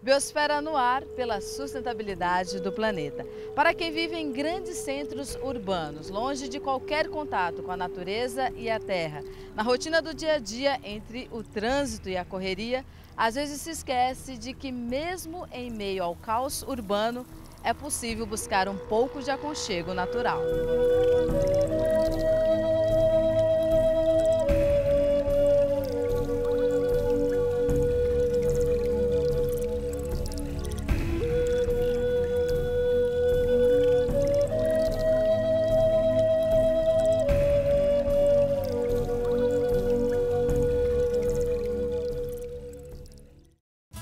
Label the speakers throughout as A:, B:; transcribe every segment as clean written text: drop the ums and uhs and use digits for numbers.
A: Biosfera no ar pela sustentabilidade do planeta. Para quem vive em grandes centros urbanos, longe de qualquer contato com a natureza e a terra, na rotina do dia a dia, entre o trânsito e a correria, às vezes se esquece de que mesmo em meio ao caos urbano, é possível buscar um pouco de aconchego natural.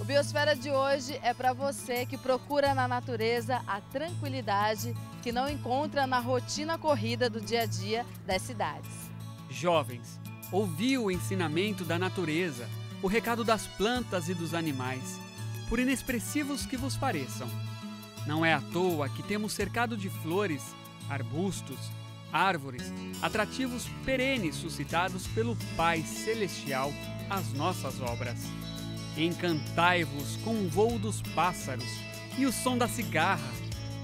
A: O Biosfera de hoje é para você que procura na natureza a tranquilidade que não encontra na rotina corrida do dia a dia das cidades.
B: Jovens, ouvi o ensinamento da natureza, o recado das plantas e dos animais, por inexpressivos que vos pareçam. Não é à toa que temos cercado de flores, arbustos, árvores, atrativos perenes suscitados pelo Pai Celestial às nossas obras. Encantai-vos com o voo dos pássaros e o som da cigarra,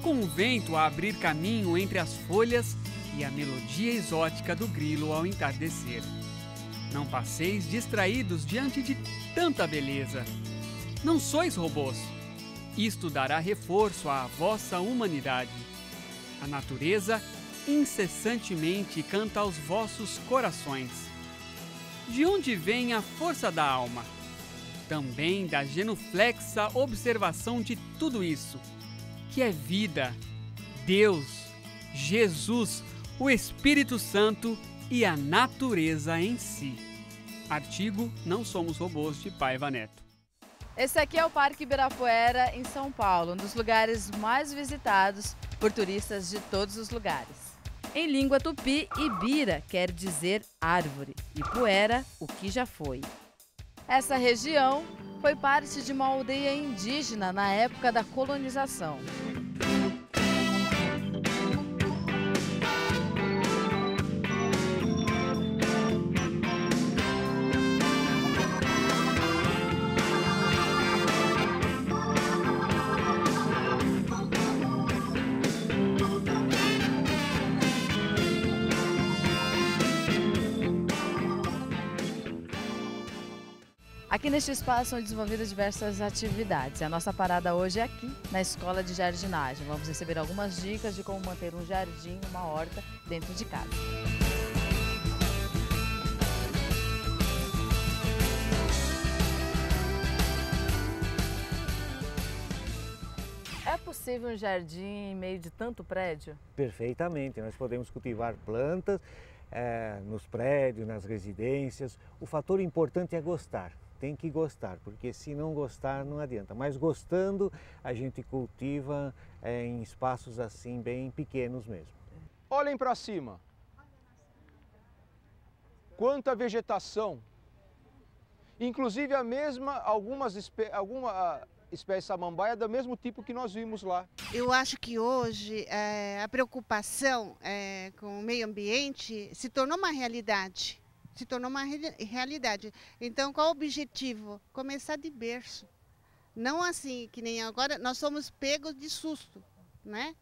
B: com o vento a abrir caminho entre as folhas e a melodia exótica do grilo ao entardecer. Não passeis distraídos diante de tanta beleza. Não sois robôs. Isto dará reforço à vossa humanidade. A natureza incessantemente canta aos vossos corações. De onde vem a força da alma? Também da genuflexa observação de tudo isso, que é vida, Deus, Jesus, o Espírito Santo e a natureza em si. Artigo Não Somos Robôs, de Paiva Neto.
A: Esse aqui é o Parque Ibirapuera, em São Paulo, um dos lugares mais visitados por turistas de todos os lugares. Em língua tupi, Ibira quer dizer árvore e Puera, o que já foi. Essa região foi parte de uma aldeia indígena na época da colonização. Aqui neste espaço são desenvolvidas diversas atividades. A nossa parada hoje é aqui, na Escola de Jardinagem. Vamos receber algumas dicas de como manter um jardim, uma horta, dentro de casa. É possível um jardim em meio de tanto prédio?
C: Perfeitamente, nós podemos cultivar plantas nos prédios, nas residências. O fator importante é gostar. Tem que gostar, porque se não gostar não adianta. Mas gostando, a gente cultiva em espaços assim bem pequenos mesmo.
D: Olhem para cima. Quanta vegetação. Inclusive alguma espécie samambaia do mesmo tipo que nós vimos lá.
E: Eu acho que hoje a preocupação com o meio ambiente se tornou uma realidade. Então, qual o objetivo? Começar de berço. Não assim, que nem agora, nós somos pegos de susto, né?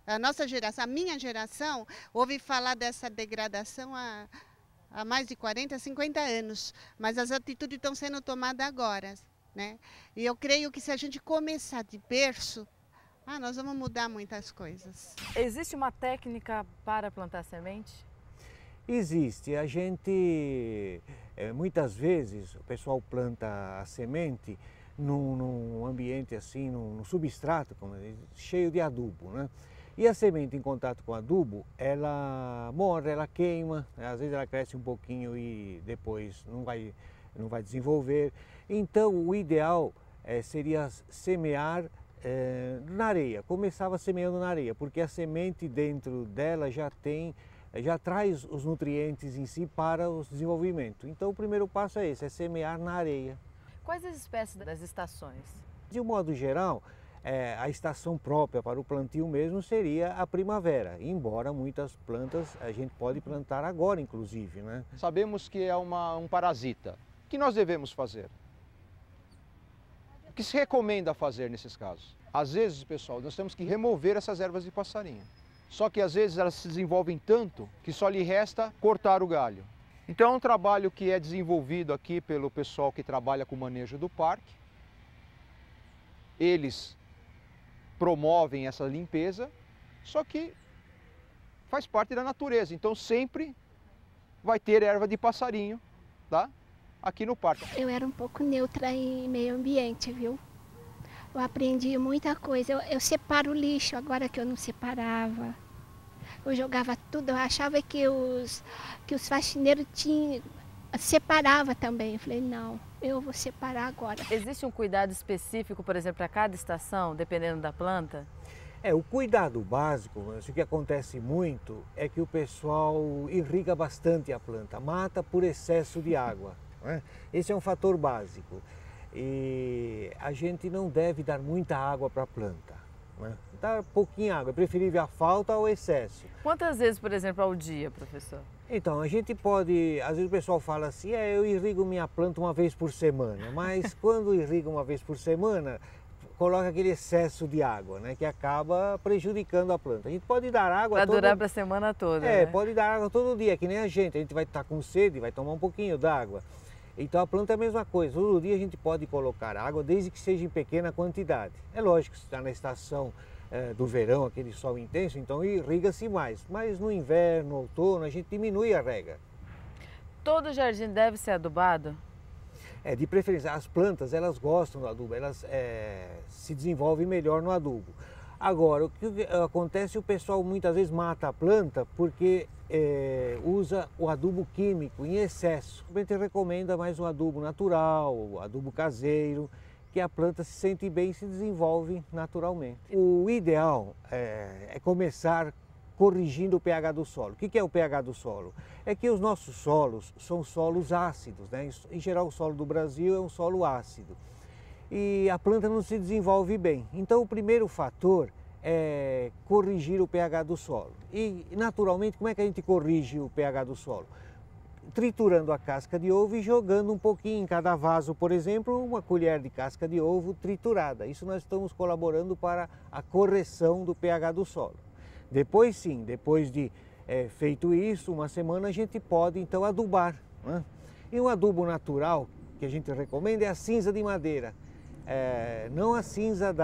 E: A nossa geração, a minha geração, ouve falar dessa degradação há mais de 40, 50 anos, mas as atitudes estão sendo tomadas agora, né? E eu creio que se a gente começar de berço, nós vamos mudar muitas coisas.
A: Existe uma técnica para plantar semente?
C: Existe, a gente, muitas vezes, o pessoal planta a semente num ambiente assim, num substrato, como diz, cheio de adubo, né? E a semente em contato com o adubo, ela morre, ela queima, às vezes ela cresce um pouquinho e depois não vai desenvolver. Então o ideal seria semear na areia, começava semeando na areia, porque a semente dentro dela já traz os nutrientes em si para o desenvolvimento. Então o primeiro passo é esse, é semear na areia.
A: Quais as espécies das estações?
C: De um modo geral, a estação própria para o plantio mesmo seria a primavera, embora muitas plantas a gente pode plantar agora inclusive, né?
D: Sabemos que é um parasita. O que nós devemos fazer? O que se recomenda fazer nesses casos? Às vezes, pessoal, nós temos que remover essas ervas de passarinho. Só que às vezes elas se desenvolvem tanto que só lhe resta cortar o galho. Então é um trabalho que é desenvolvido aqui pelo pessoal que trabalha com o manejo do parque. Eles promovem essa limpeza, só que faz parte da natureza. Então sempre vai ter erva de passarinho, tá? Aqui no parque.
F: Eu era um pouco neutra em meio ambiente, viu? Eu aprendi muita coisa. Eu separo o lixo, agora que eu não separava. Eu jogava tudo, eu achava que os faxineiros separavam também. Eu falei, não, eu vou separar agora.
A: Existe um cuidado específico, por exemplo, para cada estação, dependendo da planta?
C: O cuidado básico, o que acontece muito é que o pessoal irriga bastante a planta, mata por excesso de água. Né? Esse é um fator básico. E a gente não deve dar muita água para a planta. Né? Dar pouquinha água, é preferível a falta ao excesso.
A: Quantas vezes, por exemplo, ao dia, professor?
C: Então, a gente pode, às vezes o pessoal fala assim, eu irrigo minha planta uma vez por semana, mas quando irriga uma vez por semana, coloca aquele excesso de água, né, que acaba prejudicando a planta. A gente pode dar água...
A: Para durar para a semana toda, né?
C: Pode dar água todo dia, que nem a gente vai estar com sede, vai tomar um pouquinho d'água. Então a planta é a mesma coisa, todo dia a gente pode colocar água, desde que seja em pequena quantidade. É lógico que se está na estação do verão, aquele sol intenso, então irriga-se mais. Mas no inverno, outono, a gente diminui a rega.
A: Todo jardim deve ser adubado?
C: De preferência, as plantas elas gostam do adubo, elas se desenvolvem melhor no adubo. Agora, o que acontece, o pessoal muitas vezes mata a planta porque usa o adubo químico em excesso. A gente recomenda mais um adubo natural, o adubo caseiro, que a planta se sente bem e se desenvolve naturalmente. O ideal é começar corrigindo o pH do solo. O que é o pH do solo? É que os nossos solos são solos ácidos, né? Em geral o solo do Brasil é um solo ácido. E a planta não se desenvolve bem. Então o primeiro fator é corrigir o pH do solo. E naturalmente, como é que a gente corrige o pH do solo? Triturando a casca de ovo e jogando um pouquinho em cada vaso, por exemplo, uma colher de casca de ovo triturada. Isso nós estamos colaborando para a correção do pH do solo. Depois sim, depois de feito isso, uma semana a gente pode então adubar. Né? E um adubo natural que a gente recomenda é a cinza de madeira. Não a cinza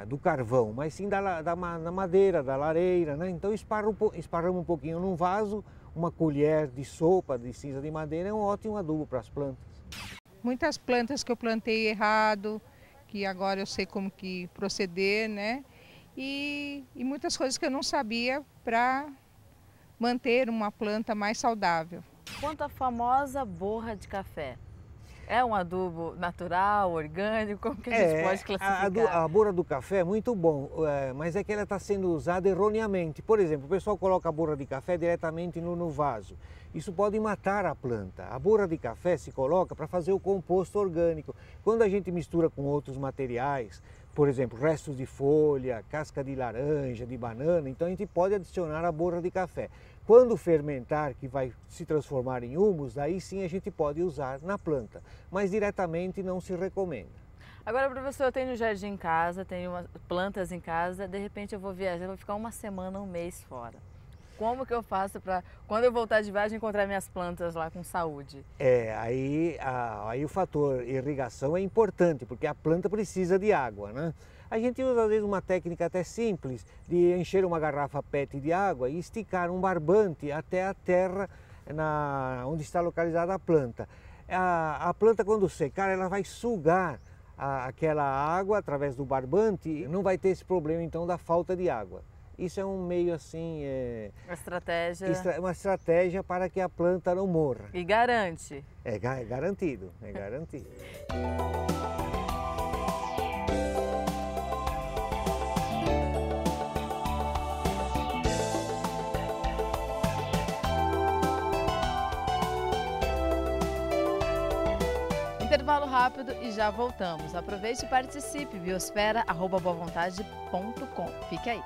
C: do carvão, mas sim da madeira, da lareira. Né? Então esparramos um pouquinho num vaso, uma colher de sopa de cinza de madeira é um ótimo adubo para as plantas.
G: Muitas plantas que eu plantei errado, que agora eu sei como que proceder, né? E muitas coisas que eu não sabia para manter uma planta mais saudável.
A: Quanto à famosa borra de café, é um adubo natural, orgânico? Como que a gente pode classificar?
C: A borra do café é muito bom, mas é que ela está sendo usada erroneamente. Por exemplo, o pessoal coloca a borra de café diretamente no vaso. Isso pode matar a planta. A borra de café se coloca para fazer o composto orgânico. Quando a gente mistura com outros materiais, por exemplo, restos de folha, casca de laranja, de banana, então a gente pode adicionar a borra de café. Quando fermentar, que vai se transformar em humus, aí sim a gente pode usar na planta, mas diretamente não se recomenda.
A: Agora, professor, eu tenho jardim em casa, tenho plantas em casa, de repente eu vou viajar, vou ficar uma semana, um mês fora. Como que eu faço para, quando eu voltar de viagem, encontrar minhas plantas lá com saúde?
C: Aí o fator irrigação é importante, porque a planta precisa de água, né? A gente usa às vezes uma técnica até simples de encher uma garrafa PET de água e esticar um barbante até a terra onde está localizada a planta. A planta, quando secar, ela vai sugar aquela água através do barbante e não vai ter esse problema então da falta de água. Isso é um meio assim... uma estratégia para que a planta não morra.
A: E garante?
C: É garantido, é garantido.
A: Intervalo rápido e já voltamos. Aproveite e participe, biosfera@boavontade.com. Fique aí.